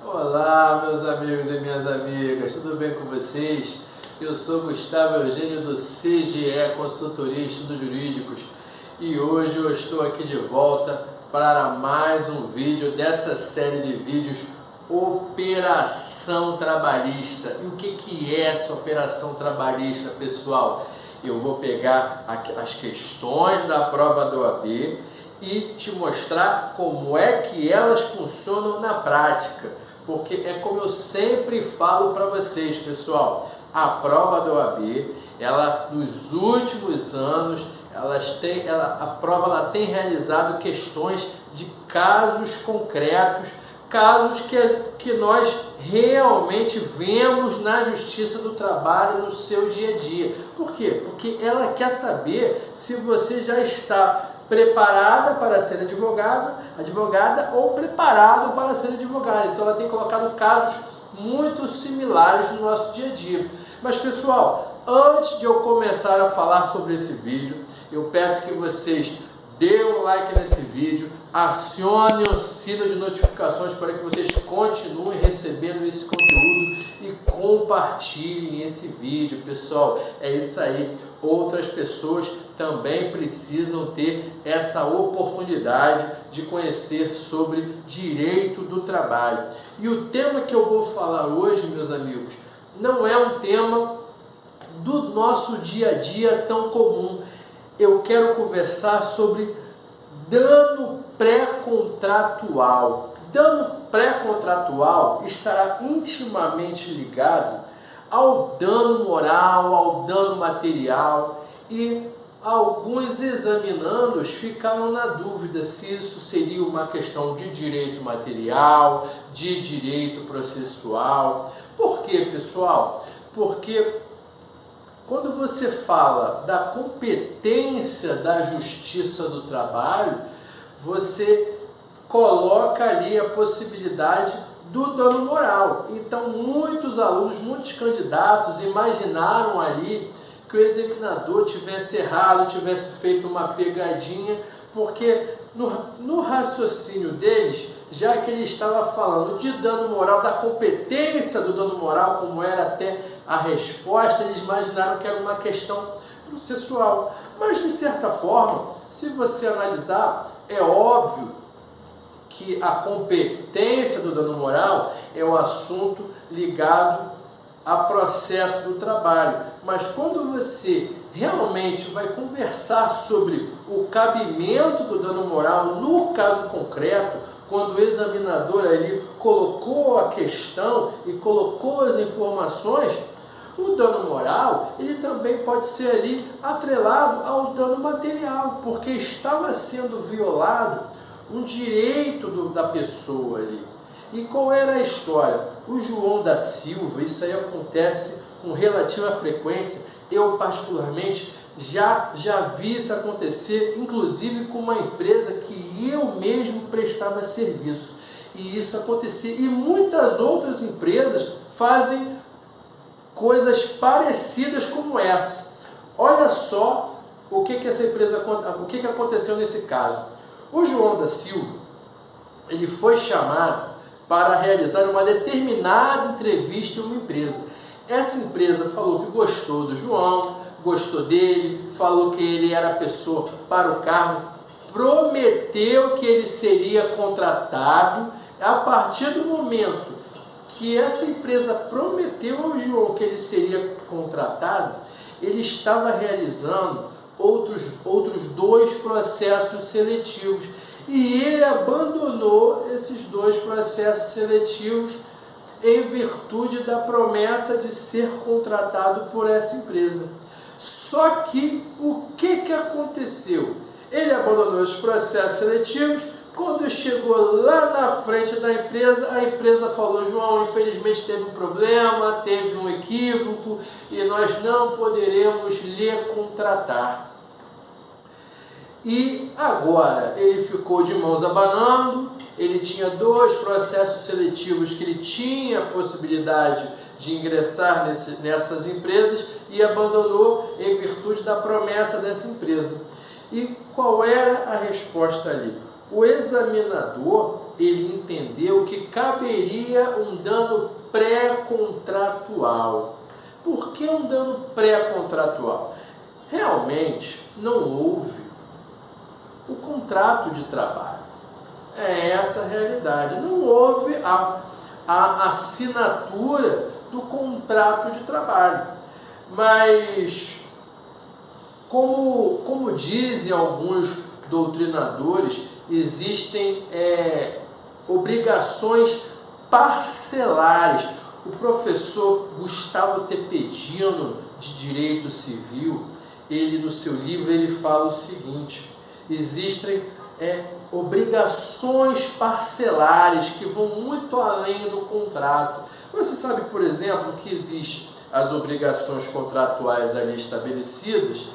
Olá, meus amigos e minhas amigas, tudo bem com vocês? Eu sou Gustavo Eugênio do CGE Consultoria e Estudos Jurídicos e hoje eu estou aqui de volta para mais um vídeo dessa série de vídeos Operação Trabalhista. E o que é essa operação trabalhista, pessoal? Eu vou pegar as questões da prova da OAB e te mostrar como é que elas funcionam na prática, porque é como eu sempre falo para vocês, pessoal, a prova da OAB, ela nos últimos anos, a prova tem realizado questões de casos concretos, casos que nós realmente vemos na Justiça do Trabalho no seu dia a dia. Por quê? Porque ela quer saber se você já está preparada para ser advogada ou preparado para ser advogado. Então ela tem colocado casos muito similares no nosso dia a dia. Mas pessoal, antes de eu começar a falar sobre esse vídeo, eu peço que vocês dê um like nesse vídeo, acione o sino de notificações para que vocês continuem recebendo esse conteúdo e compartilhem esse vídeo, pessoal. É isso aí. Outras pessoas também precisam ter essa oportunidade de conhecer sobre direito do trabalho. E o tema que eu vou falar hoje, meus amigos, não é um tema do nosso dia a dia tão comum. Eu quero conversar sobre dano pré-contratual. Dano pré-contratual estará intimamente ligado ao dano moral, ao dano material, e alguns examinandos ficaram na dúvida se isso seria uma questão de direito material, de direito processual. Por quê, pessoal? Porque quando você fala da competência da Justiça do Trabalho, você coloca ali a possibilidade do dano moral. Então, muitos alunos, muitos candidatos imaginaram ali que o examinador tivesse errado, tivesse feito uma pegadinha, porque no raciocínio deles, já que ele estava falando de dano moral, da competência do dano moral, como era até a resposta, eles imaginaram que era uma questão processual. Mas, de certa forma, se você analisar, é óbvio que a competência do dano moral é um assunto ligado a processo do trabalho. Mas quando você realmente vai conversar sobre o cabimento do dano moral no caso concreto, quando o examinador ali colocou a questão e colocou as informações, o dano moral ele também pode ser ali atrelado ao dano material, porque estava sendo violado um direito da pessoa ali. E qual era a história? O João da Silva, isso aí acontece com relativa frequência, eu particularmente já vi isso acontecer, inclusive com uma empresa que eu mesmo prestava serviço. E isso acontecia, e muitas outras empresas fazem coisas parecidas como essa. Olha só o que aconteceu nesse caso. O João da Silva, ele foi chamado para realizar uma determinada entrevista em uma empresa. Essa empresa falou que gostou do João, gostou dele, falou que ele era a pessoa para o cargo, prometeu que ele seria contratado. A partir do momento que essa empresa prometeu ao João que ele seria contratado, ele estava realizando outros 2 processos seletivos. E ele abandonou esses 2 processos seletivos em virtude da promessa de ser contratado por essa empresa. Só que o que aconteceu? Ele abandonou os processos seletivos. Quando chegou lá na frente da empresa, a empresa falou: João, infelizmente teve um problema, teve um equívoco e nós não poderemos lhe contratar. E agora ele ficou de mãos abanando. Ele tinha 2 processos seletivos que ele tinha a possibilidade de ingressar nessas empresas e abandonou em virtude da promessa dessa empresa. E qual era a resposta ali? O examinador ele entendeu que caberia um dano pré-contratual. Por que um dano pré-contratual? Realmente não houve o contrato de trabalho. É essa a realidade. Não houve a assinatura do contrato de trabalho. Mas, como dizem alguns doutrinadores, existem obrigações parcelares. O professor Gustavo Tepedino, de Direito Civil, ele no seu livro ele fala o seguinte: existem obrigações parcelares que vão muito além do contrato. Você sabe, por exemplo, que existem as obrigações contratuais ali estabelecidas,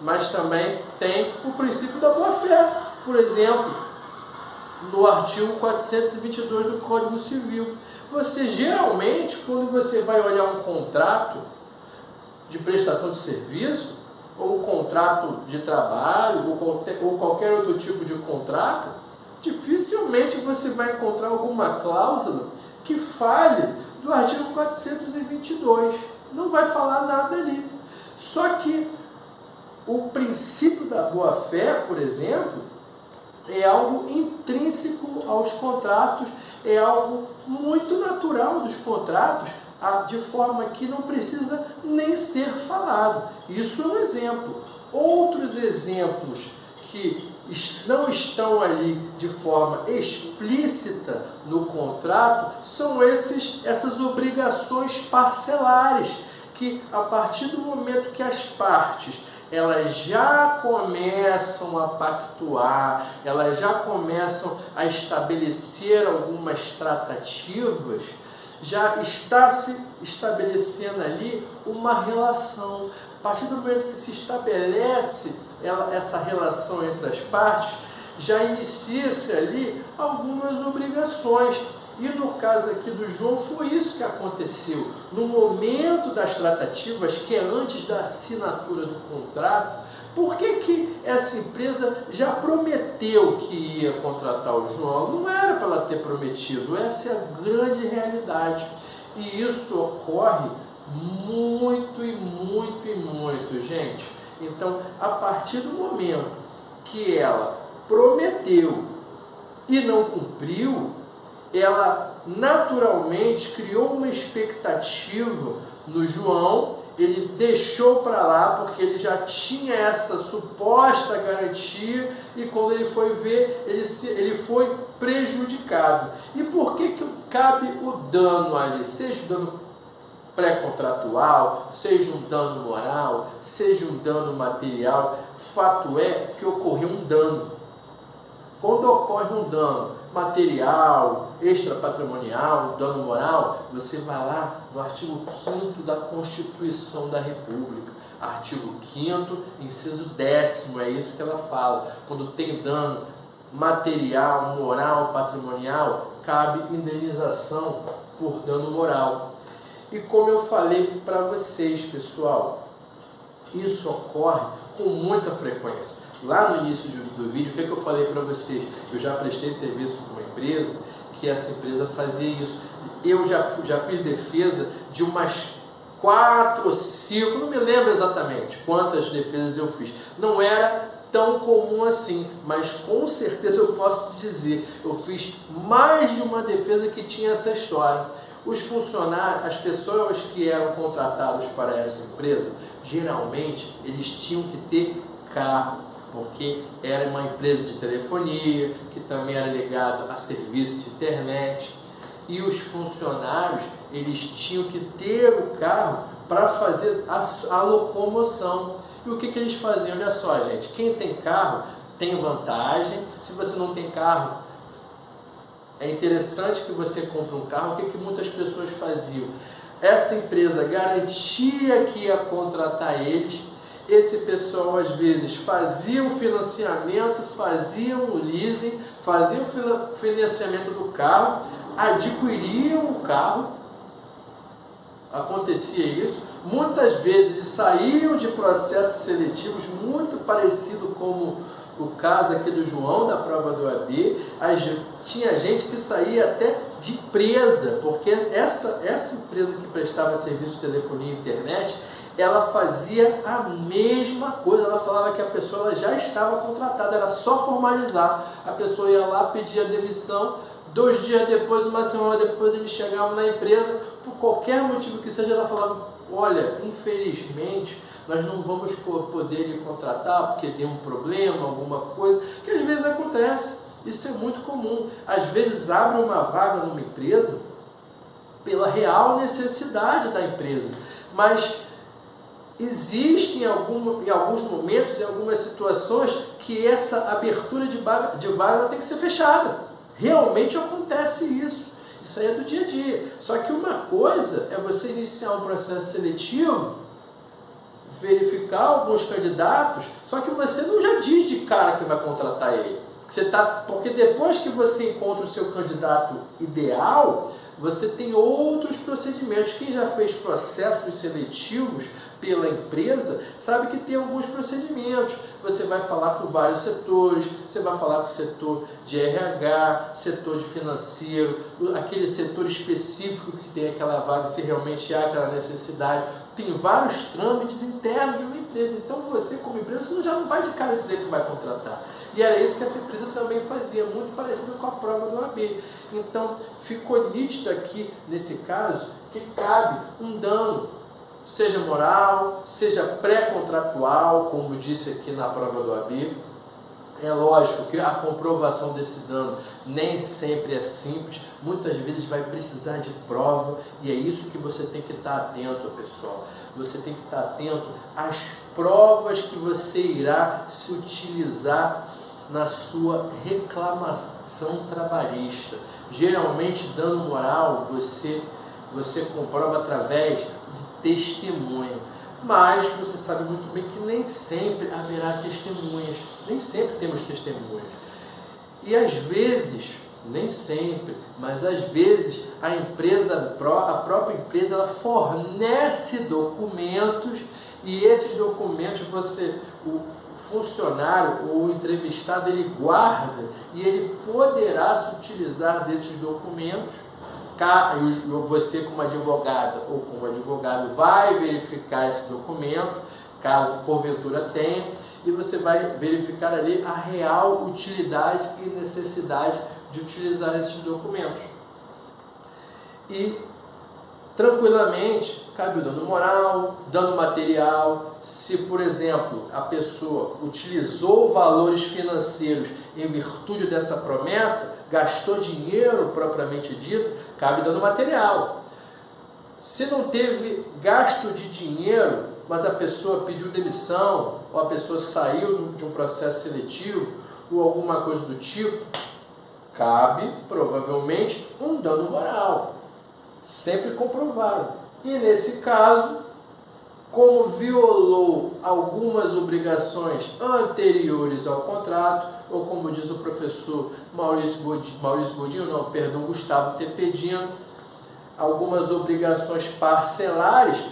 mas também tem o princípio da boa-fé. Por exemplo, no artigo 422 do Código Civil. Você geralmente, quando você vai olhar um contrato de prestação de serviço, ou um contrato de trabalho, ou qualquer outro tipo de contrato, dificilmente você vai encontrar alguma cláusula que fale do artigo 422. Não vai falar nada ali. Só que o princípio da boa-fé, por exemplo, é algo intrínseco aos contratos, é algo muito natural dos contratos, de forma que não precisa nem ser falado. Isso é um exemplo. Outros exemplos que não estão ali de forma explícita no contrato são essas obrigações parcelares, que a partir do momento que as partes elas já começam a pactuar, elas já começam a estabelecer algumas tratativas, já está se estabelecendo ali uma relação. A partir do momento que se estabelece essa relação entre as partes, já inicia-se ali algumas obrigações. E no caso aqui do João foi isso que aconteceu. No momento das tratativas, que é antes da assinatura do contrato, por que essa empresa já prometeu que ia contratar o João? Não era para ela ter prometido, essa é a grande realidade. E isso ocorre muito e muito e muito, gente. Então, a partir do momento que ela prometeu e não cumpriu, ela naturalmente criou uma expectativa no João, ele deixou para lá porque ele já tinha essa suposta garantia e quando ele foi ver, ele foi prejudicado. E por que cabe o dano ali? Seja o dano pré-contratual, seja um dano moral, seja um dano material, fato é que ocorreu um dano. Quando ocorre um dano material, extrapatrimonial, um dano moral, você vai lá no artigo 5º da Constituição da República. Artigo 5º, inciso 10º, é isso que ela fala. Quando tem dano material, moral, patrimonial, cabe indenização por dano moral. E como eu falei para vocês, pessoal, isso ocorre com muita frequência. Lá no início do vídeo, o que eu falei para vocês? Eu já prestei serviço com uma empresa, que essa empresa fazia isso. Eu já fiz defesa de umas 4 ou 5, não me lembro exatamente quantas defesas eu fiz. Não era tão comum assim, mas com certeza eu posso te dizer, eu fiz mais de uma defesa que tinha essa história. Os funcionários, as pessoas que eram contratadas para essa empresa, geralmente eles tinham que ter carro, porque era uma empresa de telefonia, que também era ligado a serviço de internet, e os funcionários, eles tinham que ter o carro para fazer a locomoção. E o que eles faziam? Olha só, gente, quem tem carro tem vantagem. Se você não tem carro, é interessante que você compre um carro. O que muitas pessoas faziam? Essa empresa garantia que ia contratar eles. Esse pessoal, às vezes, fazia o financiamento, fazia o leasing, fazia o financiamento do carro, adquiriam o carro, acontecia isso. Muitas vezes eles saíam de processos seletivos, muito parecido como o caso aqui do João, da prova do AB, tinha gente que saía até de empresa, porque essa empresa que prestava serviço de telefonia e internet, ela fazia a mesma coisa. Ela falava que a pessoa ela já estava contratada, era só formalizar. A pessoa ia lá, pedia demissão, 2 dias depois, uma semana depois, eles chegavam na empresa, por qualquer motivo que seja, ela falava: olha, infelizmente, nós não vamos poder lhe contratar porque deu um problema, alguma coisa, que às vezes acontece. Isso é muito comum. Às vezes abre uma vaga numa empresa pela real necessidade da empresa, mas existem em alguns momentos, em algumas situações, que essa abertura de vaga ela tem que ser fechada. Realmente acontece isso. Isso aí é do dia a dia. Só que uma coisa é você iniciar um processo seletivo, verificar alguns candidatos, só que você não já diz de cara que vai contratar ele. Porque depois que você encontra o seu candidato ideal, você tem outros procedimentos. Quem já fez processos seletivos pela empresa sabe que tem alguns procedimentos. Você vai falar com vários setores, você vai falar com o setor de RH, setor de financeiro, aquele setor específico que tem aquela vaga, se realmente há aquela necessidade. Tem vários trâmites internos de uma empresa. Então você, como empresa, você já não vai de cara dizer que vai contratar. E era isso que essa empresa também fazia, muito parecido com a prova do AB. Então, ficou nítido aqui, nesse caso, que cabe um dano, seja moral, seja pré-contratual, como disse aqui na prova do AB. É lógico que a comprovação desse dano nem sempre é simples, muitas vezes vai precisar de prova, e é isso que você tem que estar atento, pessoal. Você tem que estar atento às provas que você irá se utilizar na sua reclamação trabalhista. Geralmente, dano moral você comprova através de testemunha. Mas você sabe muito bem que nem sempre haverá testemunhas, nem sempre temos testemunhas. E às vezes, nem sempre, mas às vezes a própria empresa ela fornece documentos, e esses documentos o funcionário ou o entrevistado ele guarda, e ele poderá se utilizar desses documentos. Você, como advogada ou como advogado, vai verificar esse documento, caso porventura tenha, e você vai verificar ali a real utilidade e necessidade de utilizar esses documentos. E tranquilamente cabe o dano moral, dano material. Se, por exemplo, a pessoa utilizou valores financeiros em virtude dessa promessa, gastou dinheiro propriamente dito, cabe dano material. Se não teve gasto de dinheiro, mas a pessoa pediu demissão, ou a pessoa saiu de um processo seletivo, ou alguma coisa do tipo, cabe provavelmente um dano moral, sempre comprovado. E nesse caso, como violou algumas obrigações anteriores ao contrato, ou como diz o professor Gustavo Tepedino, algumas obrigações parcelares,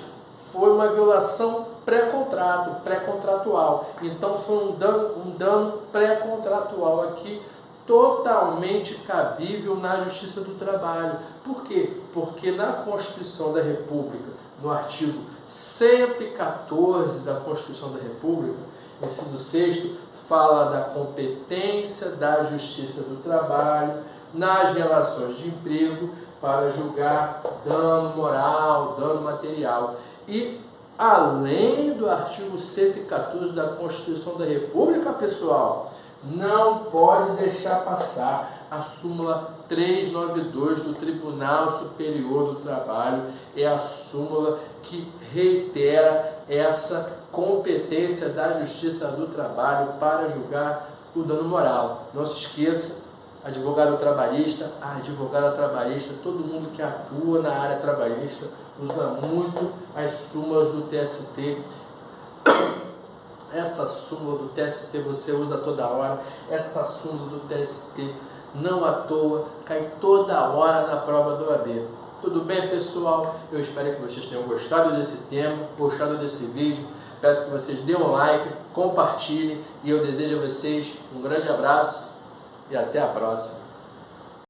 foi uma violação pré-contratual. Então foi um dano pré-contratual aqui, totalmente cabível na Justiça do Trabalho. Por quê? Porque na Constituição da República, no artigo 114 da Constituição da República, inciso 6º, fala da competência da Justiça do Trabalho nas relações de emprego para julgar dano moral, dano material. E além do artigo 114 da Constituição da República, pessoal, não pode deixar passar a súmula 392 do Tribunal Superior do Trabalho. É a súmula que reitera essa competência da Justiça do Trabalho para julgar o dano moral. Não se esqueça, advogada trabalhista, todo mundo que atua na área trabalhista usa muito as súmulas do TST. Essa súmula do TST você usa toda hora, essa súmula do TST não à toa, cai toda hora na prova do OAB. Tudo bem, pessoal? Eu espero que vocês tenham gostado desse tema, gostado desse vídeo. Peço que vocês dêem um like, compartilhem, e eu desejo a vocês um grande abraço e até a próxima.